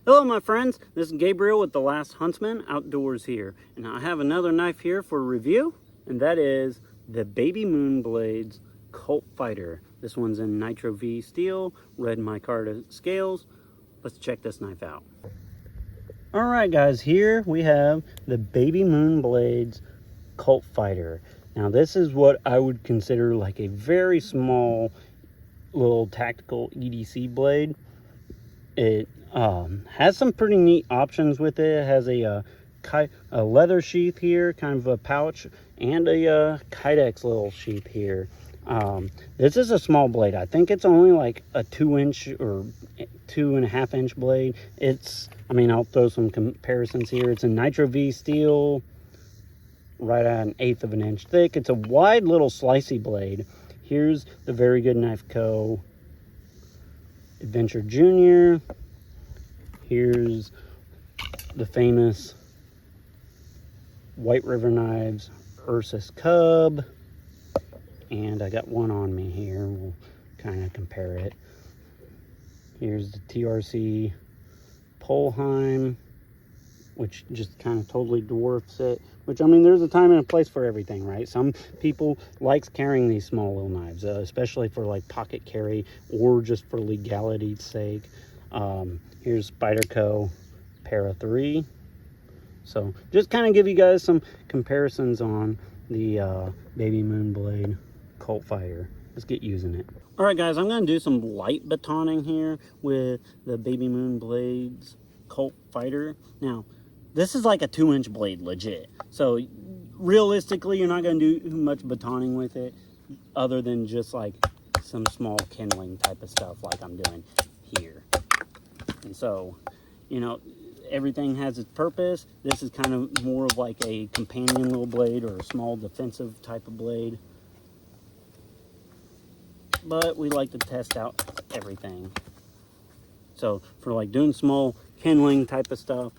Hello my friends, this is Gabriel with The Last Huntsman Outdoors here, and I have another knife here for review, and that is the Baby Moon Blades Colt Fighter. This one's in Nitro V steel, red micarta scales. Let's check this knife out. Alright guys, here we have the Baby Moon Blades Colt Fighter. Now this is what I would consider like a very small little tactical EDC blade. It has some pretty neat options with it. It has a leather sheath here, kind of a pouch, and a Kydex little sheath here. This is a small blade. I think it's only like a 2-inch or 2.5 inch blade. I'll throw some comparisons here. It's a Nitro V steel, right at 1/8 of an inch thick. It's a wide little slicey blade. Here's the Very Good Knife Co. Adventure Junior. Here's the famous White River Knives Ursus Cub. And I got one on me here. We'll kind of compare it. Here's the TRC Polheim, which just kind of totally dwarfs it. Which, there's a time and a place for everything, right? Some people likes carrying these small little knives, especially for like pocket carry or just for legality's sake. Here's Spyderco Para 3. So just kind of give you guys some comparisons on the Baby Moon Blade Colt Fighter. Let's get using it. All right, guys, I'm going to do some light batoning here with the Baby Moon Blades Colt Fighter. Now, this is like a 2-inch blade, legit. So realistically, you're not going to do much batoning with it other than just like some small kindling type of stuff like I'm doing here. And so, everything has its purpose. This is kind of more of like a companion little blade or a small defensive type of blade. But we like to test out everything. So for like doing small kindling type of stuff,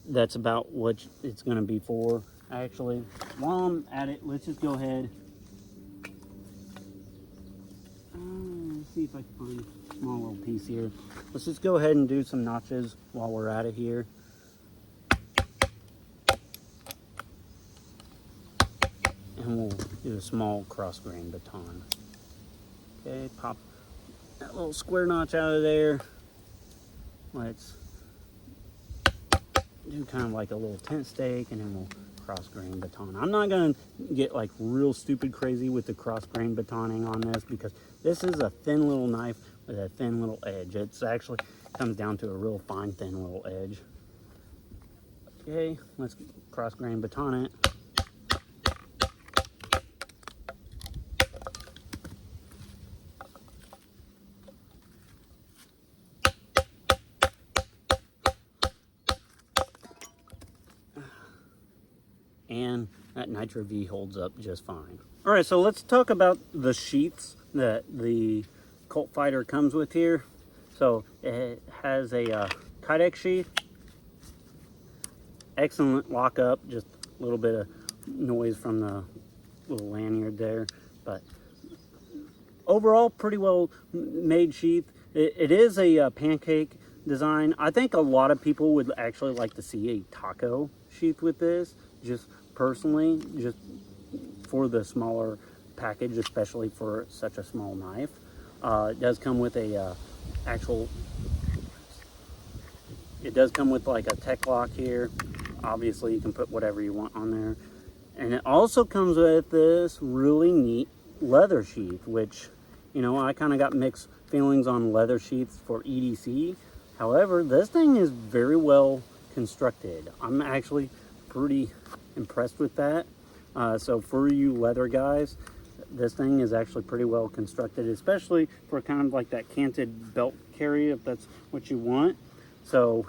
that's about what it's going to be for. Actually, while I'm at it, let's just go ahead. Let's see if I can find a small little piece here. Let's just go ahead and do some notches while we're at it here. And we'll do a small cross grain baton. Okay, pop that little square notch out of there. Let's do kind of like a little tent stake, and then we'll cross grain baton. I'm not going to get like real stupid crazy with the cross grain batoning on this because this is a thin little knife with a thin little edge. It's actually comes down to a real fine thin little edge. Okay, let's cross grain baton it. And that Nitro V holds up just fine. All right, so let's talk about the sheaths that the Colt Fighter comes with here. So it has a Kydex sheath, excellent lockup, just a little bit of noise from the little lanyard there, but overall pretty well made sheath. It is a pancake design. I think a lot of people would actually like to see a taco sheath with this, just personally, just for the smaller package, especially for such a small knife. It does come with a it does come with like a tech lock here. Obviously you can put whatever you want on there, and it also comes with this really neat leather sheath, which I kind of got mixed feelings on leather sheaths for EDC. However, this thing is very well constructed. I'm actually pretty impressed with that. So for you leather guys, this thing is actually pretty well constructed, especially for kind of like that canted belt carry, if that's what you want. So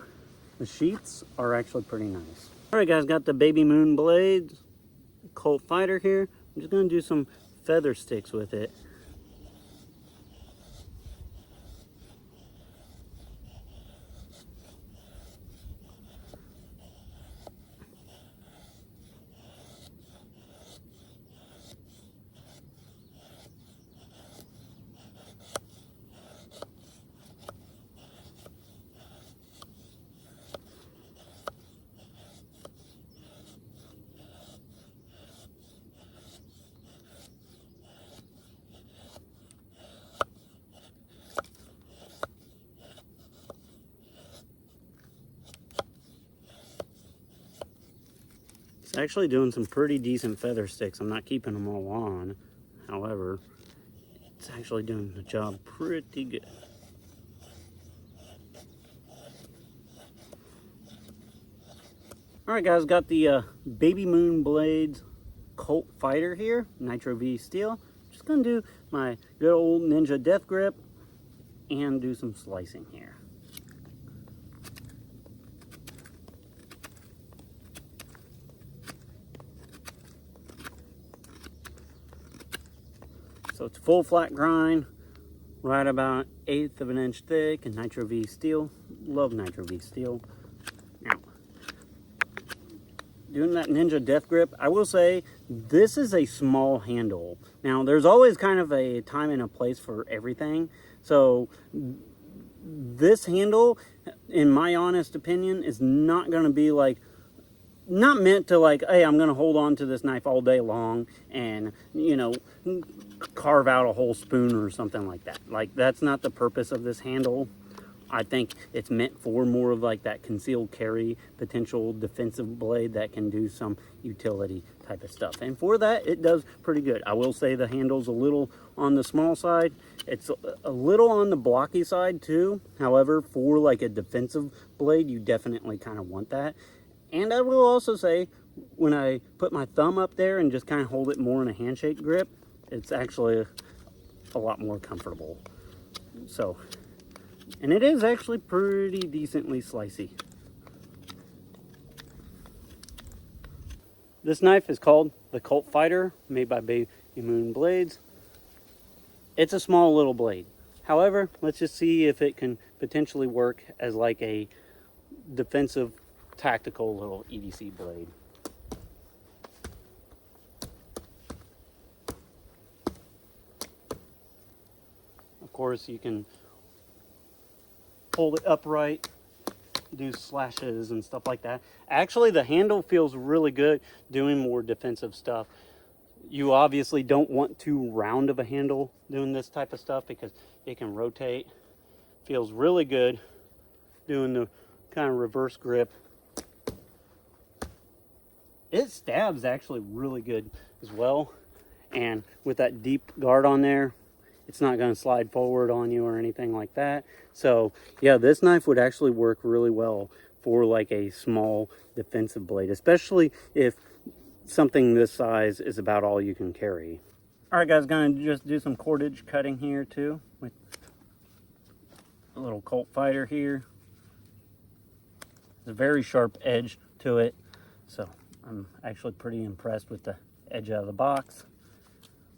the sheaths are actually pretty nice. All right guys, got the Baby Moon Blades Colt Fighter here. I'm just going to do some feather sticks with it. It's actually doing some pretty decent feather sticks. I'm not keeping them all on. However, it's actually doing the job pretty good. Alright guys, got the Baby Moon Blades Colt Fighter here, Nitro V steel. Just gonna do my good old Ninja Death Grip and do some slicing here. So it's full flat grind, right about 1/8 of an inch thick, and Nitro V steel. Love Nitro V steel. Now, doing that Ninja Death Grip, I will say this is a small handle. Now, there's always kind of a time and a place for everything. So this handle, in my honest opinion, is not going to be like, not meant to like, hey, I'm going to hold on to this knife all day long and, you know, carve out a whole spoon or something like that. Like, that's not the purpose of this handle. I think it's meant for more of like that concealed carry potential defensive blade that can do some utility type of stuff. And for that, it does pretty good. I will say the handle's a little on the small side. It's a little on the blocky side too. However, for like a defensive blade, you definitely kind of want that. And I will also say, when I put my thumb up there and just kind of hold it more in a handshake grip, it's actually a lot more comfortable. So, and it is actually pretty decently slicey. This knife is called the Colt Fighter, made by Baby Moon Blades. It's a small little blade. However, let's just see if it can potentially work as like a defensive tactical little EDC blade. Of course, you can hold it upright, do slashes and stuff like that. Actually, the handle feels really good doing more defensive stuff. You obviously don't want too round of a handle doing this type of stuff because it can rotate. Feels really good doing the kind of reverse grip. It stabs actually really good as well, and with that deep guard on there, it's not going to slide forward on you or anything like that. So yeah, this knife would actually work really well for like a small defensive blade, especially if something this size is about all you can carry. All right guys, going to just do some cordage cutting here too with a little Colt Fighter here. There's a very sharp edge to it, so I'm actually pretty impressed with the edge out of the box.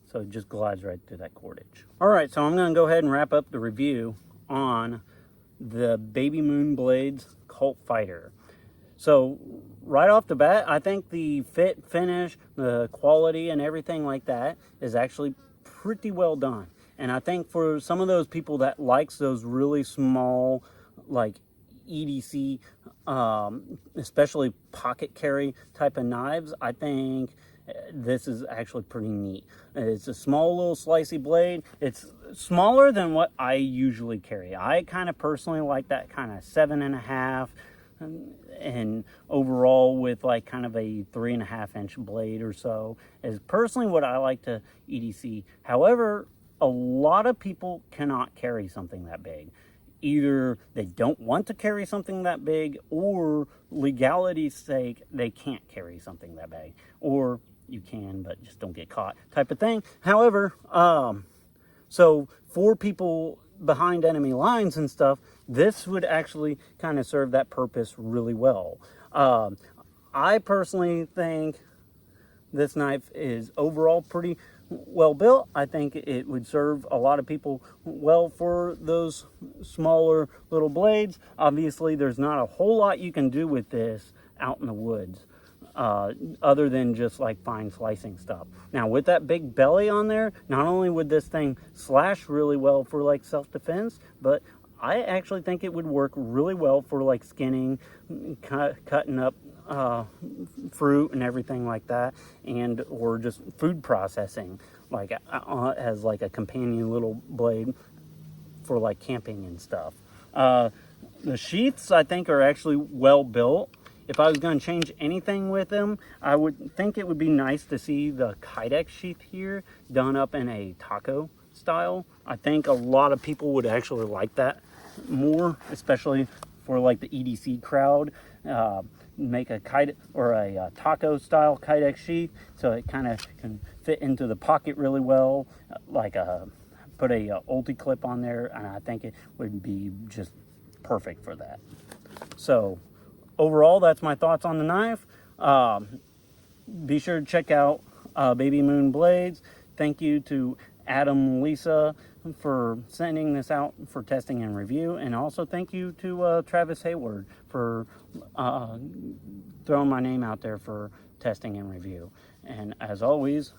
So it just glides right through that cordage. All right, so I'm going to go ahead and wrap up the review on the Baby Moon Blades Colt Fighter. So right off the bat, I think the fit, finish, the quality and everything like that is actually pretty well done. And I think for some of those people that likes those really small, like EDC, especially pocket carry type of knives, I think this is actually pretty neat. It's a small little slicey blade. It's smaller than what I usually carry. I kind of personally like that kind of 7.5, and overall with like kind of a 3.5 inch blade or so is personally what I like to EDC. However, a lot of people cannot carry something that big. Either they don't want to carry something that big, or legality's sake, they can't carry something that big. Or you can, but just don't get caught type of thing. However, so for people behind enemy lines and stuff, this would actually kind of serve that purpose really well. I personally think this knife is overall pretty well built. I think it would serve a lot of people well for those smaller little blades. Obviously, there's not a whole lot you can do with this out in the woods, other than just like fine slicing stuff. Now with that big belly on there, not only would this thing slash really well for like self-defense, but I actually think it would work really well for like skinning, cutting up fruit and everything like that, and or just food processing, like as like a companion little blade for like camping and stuff. The sheaths I think are actually well built, if I was going to change anything with them, I would think it would be nice to see the Kydex sheath here done up in a taco style. I think a lot of people would actually like that more, especially for like the EDC crowd. Make a taco style Kydex sheath so it kind of can fit into the pocket really well, like put a ulti clip on there, and I think it would be just perfect for that. So overall, that's my thoughts on the knife. Be sure to check out Baby Moon Blades. Thank you to Adam and Lisa for sending this out for testing and review, and also thank you to Travis Hayward for throwing my name out there for testing and review. And as always,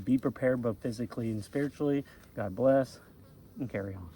be prepared both physically and spiritually. God bless, and carry on.